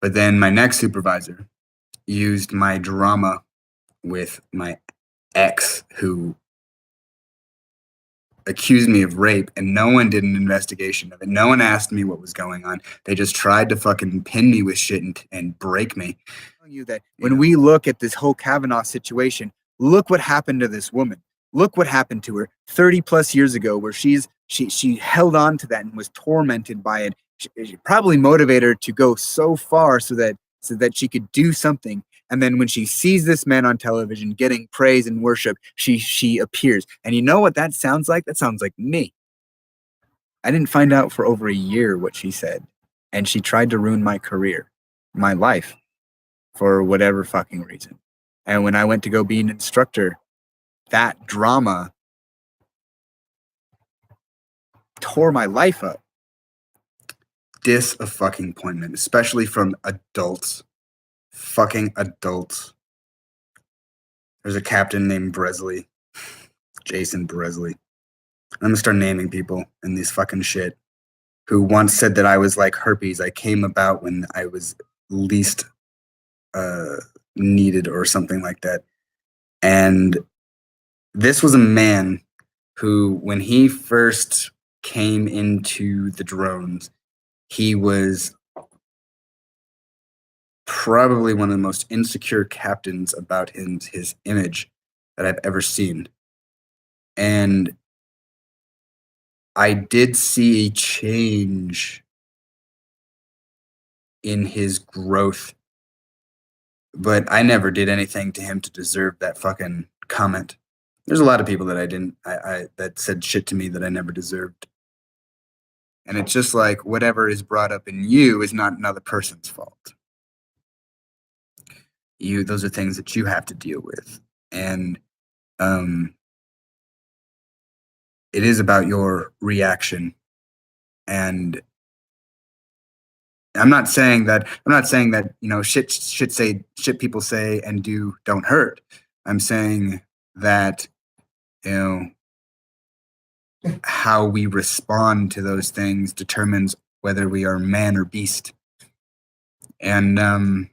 But then my next supervisor used my drama with my ex, who accused me of rape, and no one did an investigation of it. No one asked me what was going on. They just tried to fucking pin me with shit and break me. I'm telling you that when we look at this whole Kavanaugh situation, look what happened to this woman. Look what happened to her 30 plus years ago, where she held on to that and was tormented by it. She probably motivated her to go so far so that she could do something. And then when she sees this man on television getting praise and worship, she appears. And you know what that sounds like? That sounds like me. I didn't find out for over a year what she said. And she tried to ruin my career, my life, for whatever fucking reason. And when I went to go be an instructor, that drama tore my life up. Dis-a-fucking-pointment, especially from adults. Fucking adults. There's a captain named Bresley. Jason Bresley. I'm gonna start naming people in this fucking shit, who once said that I was like herpes. I came about when I was least needed or something like that. And this was a man who, when he first came into the drones, he was probably one of the most insecure captains about his image that I've ever seen. And I did see a change in his growth, but I never did anything to him to deserve that fucking comment. There's a lot of people that that said shit to me that I never deserved. And it's just like, whatever is brought up in you is not another person's fault. Those are things that you have to deal with. And it is about your reaction. And I'm not saying that shit people say and do don't hurt. I'm saying that how we respond to those things determines whether we are man or beast. And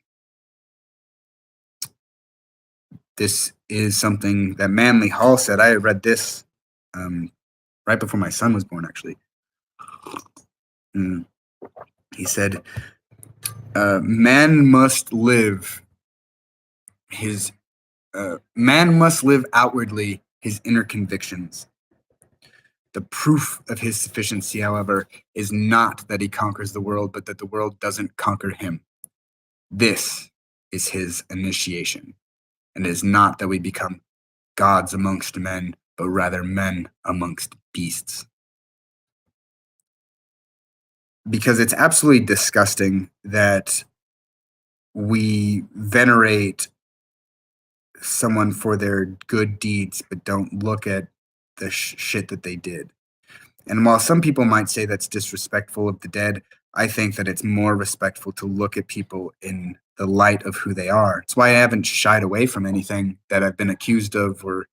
this is something that Manly Hall said. I read this right before my son was born, actually. He said, man must live outwardly his inner convictions. The proof of his sufficiency, however, is not that he conquers the world, but that the world doesn't conquer him. This is his initiation. And it is not that we become gods amongst men, but rather men amongst beasts. Because it's absolutely disgusting that we venerate someone for their good deeds, but don't look at the shit that they did. And while some people might say that's disrespectful of the dead, I think that it's more respectful to look at people in the light of who they are. It's why I haven't shied away from anything that I've been accused of or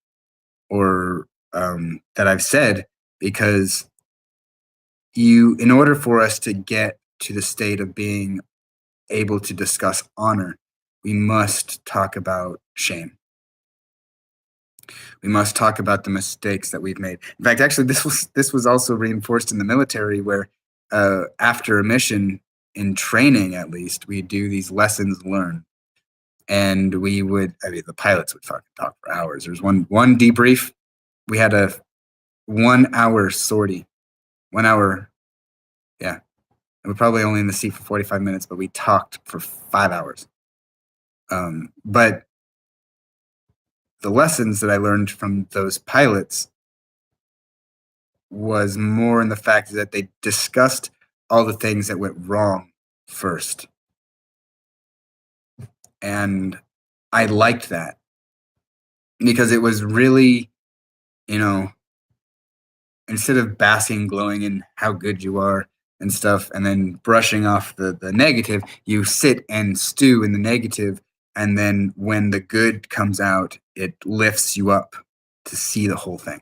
that I've said, because in order for us to get to the state of being able to discuss honor, we must talk about shame. We must talk about the mistakes that we've made. In fact, actually, this was also reinforced in the military, where after a mission, in training at least, we do these lessons learned. And the pilots would fucking talk for hours. There was one debrief. We had a 1 hour sortie. 1 hour, yeah. And we're probably only in the seat for 45 minutes, but we talked for 5 hours. But the lessons that I learned from those pilots was more in the fact that they discussed all the things that went wrong first. And I liked that, because it was really, instead of basking, glowing in how good you are and stuff, and then brushing off the negative, you sit and stew in the negative. And then when the good comes out, it lifts you up to see the whole thing.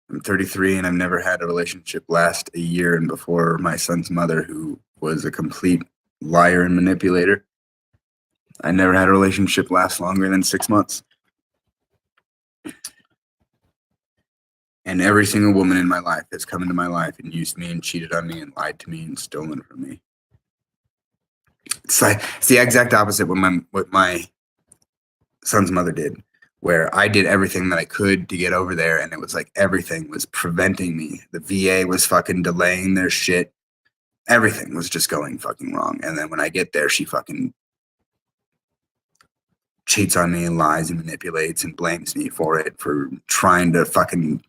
I'm 33 and I've never had a relationship last a year. And before my son's mother, who was a complete liar and manipulator, I never had a relationship last longer than 6 months. And every single woman in my life has come into my life and used me and cheated on me and lied to me and stolen from me. It's the exact opposite what my son's mother did, where I did everything that I could to get over there, and it was like everything was preventing me. The VA was fucking delaying their shit. Everything was just going fucking wrong. And then when I get there, she fucking cheats on me and lies and manipulates and blames me for it, for trying to fucking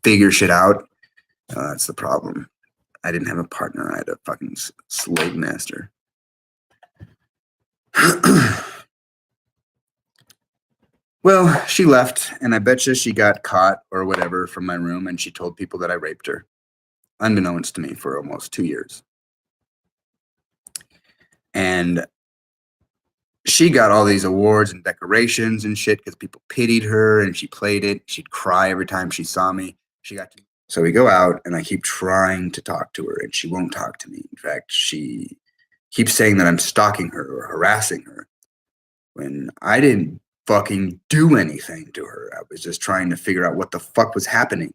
figure shit out. That's the problem. I didn't have a partner. I had a fucking slave master. Well, she left, and I bet you she got caught or whatever from my room, and she told people that I raped her, unbeknownst to me, for almost 2 years. And she got all these awards and decorations and shit because people pitied her, and she played it. She'd cry every time she saw me. So we go out, and I keep trying to talk to her, and she won't talk to me. In fact, she keeps saying that I'm stalking her or harassing her, when I didn't fucking do anything to her. I was just trying to figure out what the fuck was happening.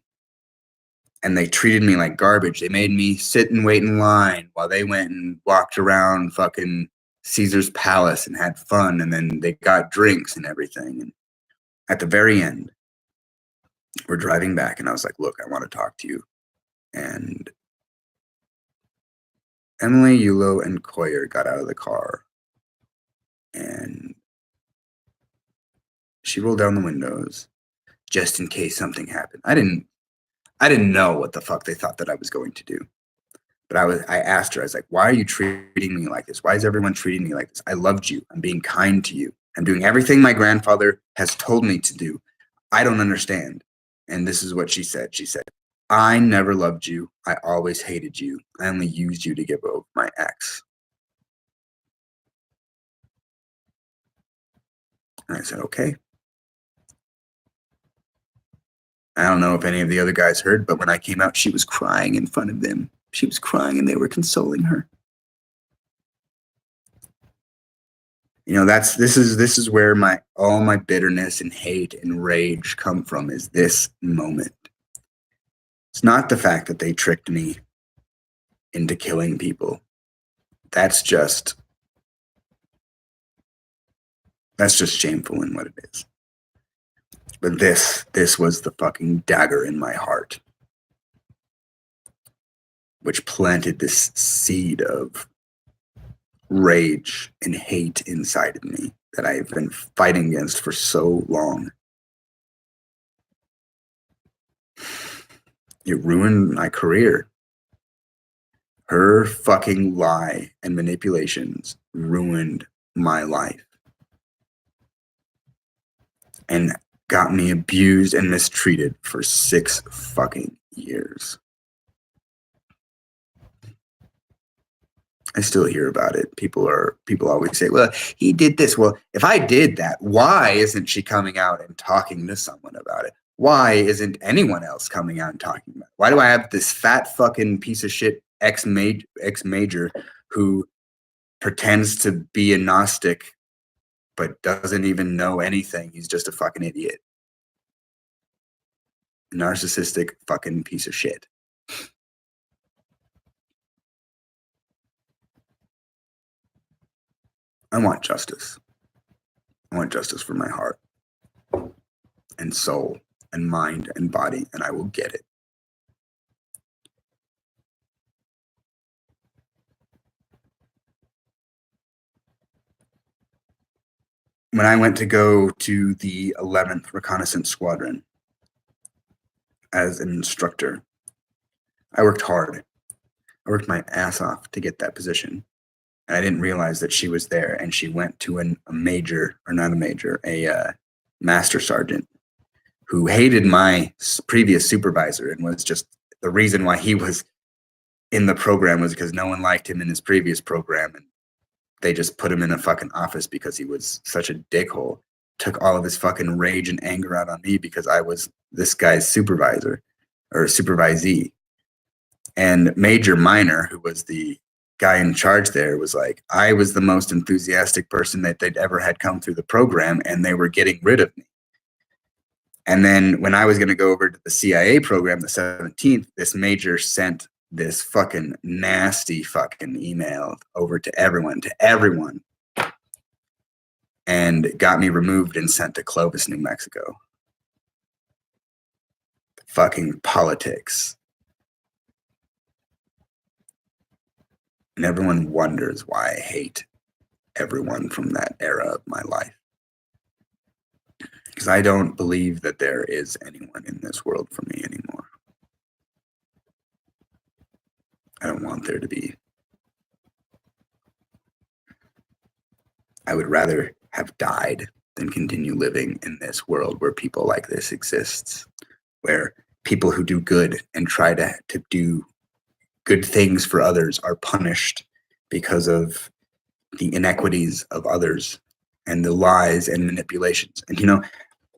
And they treated me like garbage. They made me sit and wait in line while they went and walked around fucking Caesar's Palace and had fun. And then they got drinks and everything. And at the very end, we're driving back, and I was like, look, I want to talk to you. And Emily, Yulo, and Coyer got out of the car, and she rolled down the windows just in case something happened. I didn't know what the fuck they thought that I was going to do. But I asked her, I was like, why are you treating me like this? Why is everyone treating me like this? I loved you. I'm being kind to you. I'm doing everything my grandfather has told me to do. I don't understand. And this is what she said. She said, I never loved you. I always hated you. I only used you to get over my ex. And I said, okay. I don't know if any of the other guys heard, but when I came out, she was crying in front of them. She was crying, and they were consoling her. You know, this is where all my bitterness and hate and rage come from, is this moment. It's not the fact that they tricked me into killing people. That's just shameful in what it is. But this was the fucking dagger in my heart, which planted this seed of rage and hate inside of me that I've been fighting against for so long. It ruined my career. Her fucking lie and manipulations ruined my life and got me abused and mistreated for 6 fucking years. I still hear about it. People always say, well, he did this. Well, if I did that, why isn't she coming out and talking to someone about it? Why isn't anyone else coming out and talking about it? Why do I have this fat fucking piece of shit ex-major who pretends to be a Gnostic but doesn't even know anything? He's just a fucking idiot. Narcissistic fucking piece of shit. I want justice. I want justice for my heart and soul and mind and body, and I will get it. When I went to go to the 11th Reconnaissance Squadron as an instructor, I worked hard. I worked my ass off to get that position. And I didn't realize that she was there, and she went to a master sergeant who hated my previous supervisor, and was just the reason why he was in the program was because no one liked him in his previous program, and they just put him in a fucking office because he was such a dickhole. Took all of his fucking rage and anger out on me because I was this guy's supervisor or supervisee. And Major Minor, who was the guy in charge there, was like, I was the most enthusiastic person that they'd ever had come through the program, and they were getting rid of me. And then when I was going to go over to the CIA program, the 17th, this major sent this fucking nasty fucking email over to everyone, and got me removed and sent to Clovis, New Mexico. Fucking politics. And everyone wonders why I hate everyone from that era of my life. Because I don't believe that there is anyone in this world for me anymore. I don't want there to be. I would rather have died than continue living in this world where people like this exists, where people who do good and try to do good things for others are punished because of the inequities of others and the lies and manipulations. And, you know,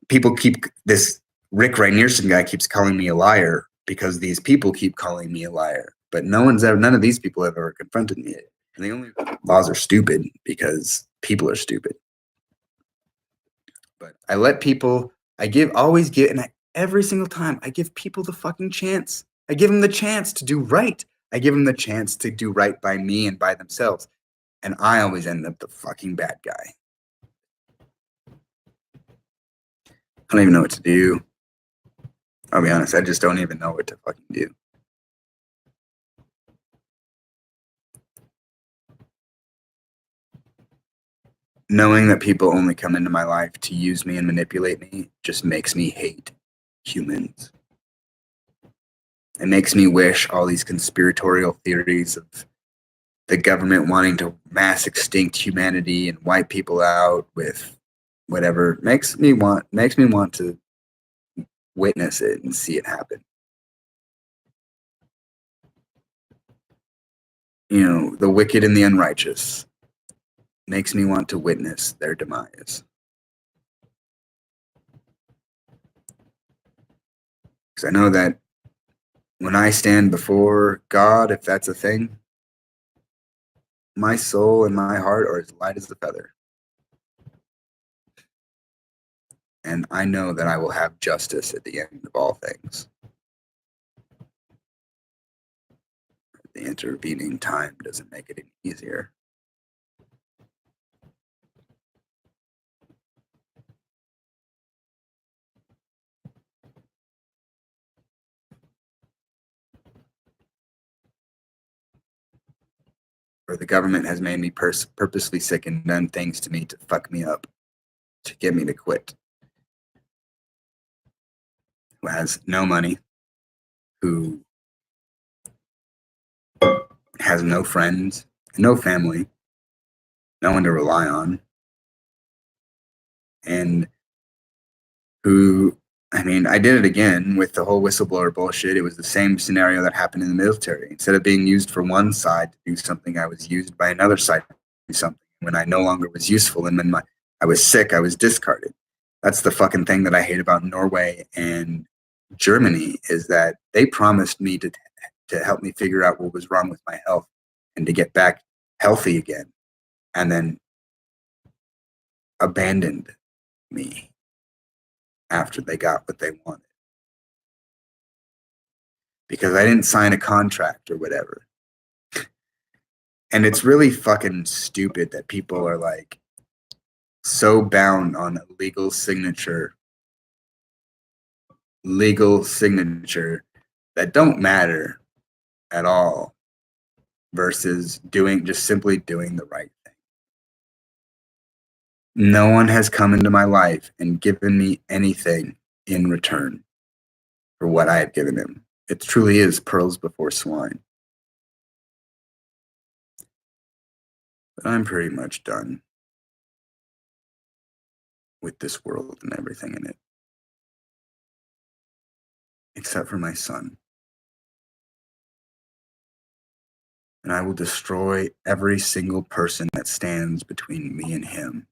people keep, this Rick Rainerson guy keeps calling me a liar because these people keep calling me a liar. But none of these people have ever confronted me. And the only laws are stupid because people are stupid. But I let people, every single time I give people the fucking chance. I give them the chance to do right. I give them the chance to do right by me and by themselves. And I always end up the fucking bad guy. I don't even know what to do. I'll be honest, I just don't even know what to fucking do. Knowing that people only come into my life to use me and manipulate me just makes me hate humans. It makes me wish all these conspiratorial theories of the government wanting to mass extinct humanity and wipe people out with whatever makes me want to witness it and see it happen. You know, the wicked and the unrighteous makes me want to witness their demise. Because I know that when I stand before God, if that's a thing, my soul and my heart are as light as a feather. And I know that I will have justice at the end of all things. The intervening time doesn't make it any easier. Or the government has made me purposely sick and done things to me to fuck me up, to get me to quit. Who has no money, who has no friends, no family, no one to rely on, and who, I mean, I did it again with the whole whistleblower bullshit. It was the same scenario that happened in the military. Instead of being used for one side to do something, I was used by another side to do something when I no longer was useful. And when I was sick, I was discarded. That's the fucking thing that I hate about Norway and Germany, is that they promised me to help me figure out what was wrong with my health and to get back healthy again, and then abandoned me after they got what they wanted. Because I didn't sign a contract or whatever. And it's really fucking stupid that people are like so bound on a legal signature that don't matter at all versus simply doing the right thing. No one has come into my life and given me anything in return for what I have given him. It truly is pearls before swine. But I'm pretty much done with this world and everything in it. Except for my son. And I will destroy every single person that stands between me and him.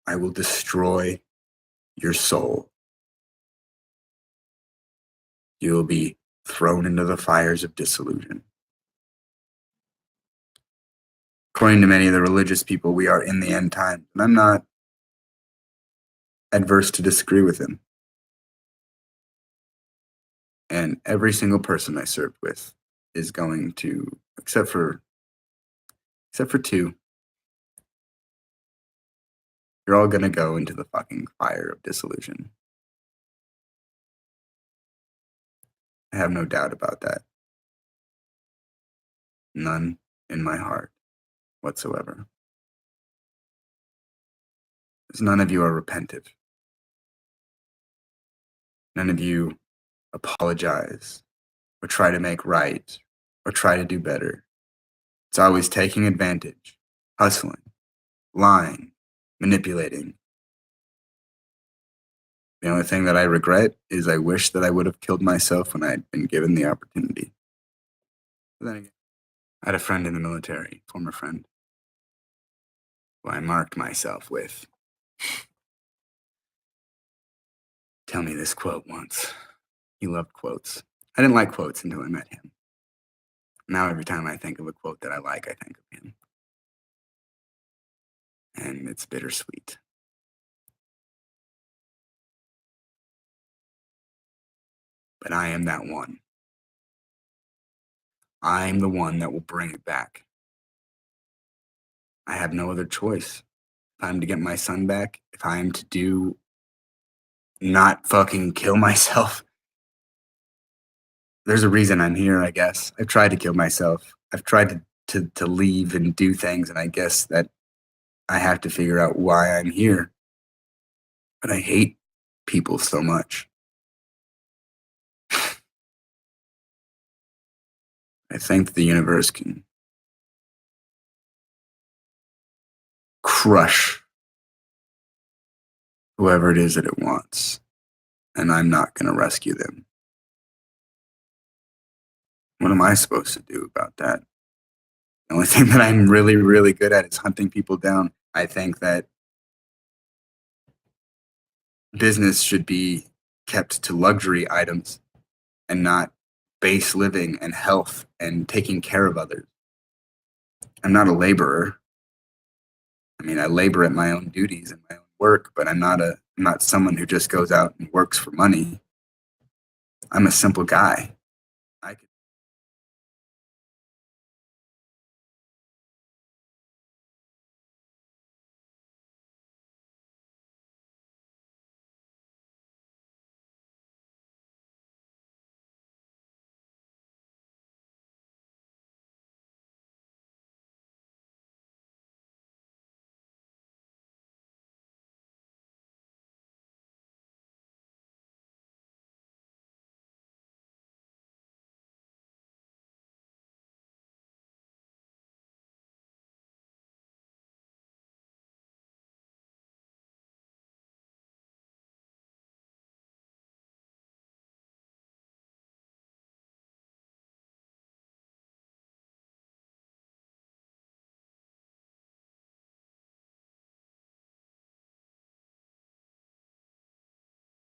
I will destroy your soul. You will be thrown into the fires of disillusion. According to many of the religious people, we are in the end time, and I'm not adverse to disagree with him. And every single person I served with is going to, except for two, you're all going to go into the fucking fire of disillusion. I have no doubt about that. None in my heart whatsoever. Because none of you are repentive. None of you apologize or try to make right or try to do better. It's always taking advantage, hustling, lying, manipulating. The only thing that I regret is I wish that I would have killed myself when I had been given the opportunity. But then again, I had a friend in the military, former friend, who I marked myself with. Tell me this quote once. He loved quotes. I didn't like quotes until I met him. Now every time I think of a quote that I like, I think of him. And it's bittersweet. But I am that one. I'm the one that will bring it back. I have no other choice. If I'm to get my son back, if I'm to not fucking kill myself, there's a reason I'm here, I guess. I've tried to kill myself. I've tried to leave and do things, and I guess that I have to figure out why I'm here. But I hate people so much. I think the universe can crush whoever it is that it wants, and I'm not going to rescue them. What am I supposed to do about that? The only thing that I'm really, really good at is hunting people down. I think that business should be kept to luxury items and not base living and health and taking care of others. I'm not a laborer. I mean, I labor at my own duties and my own work, but I'm not someone who just goes out and works for money. I'm a simple guy.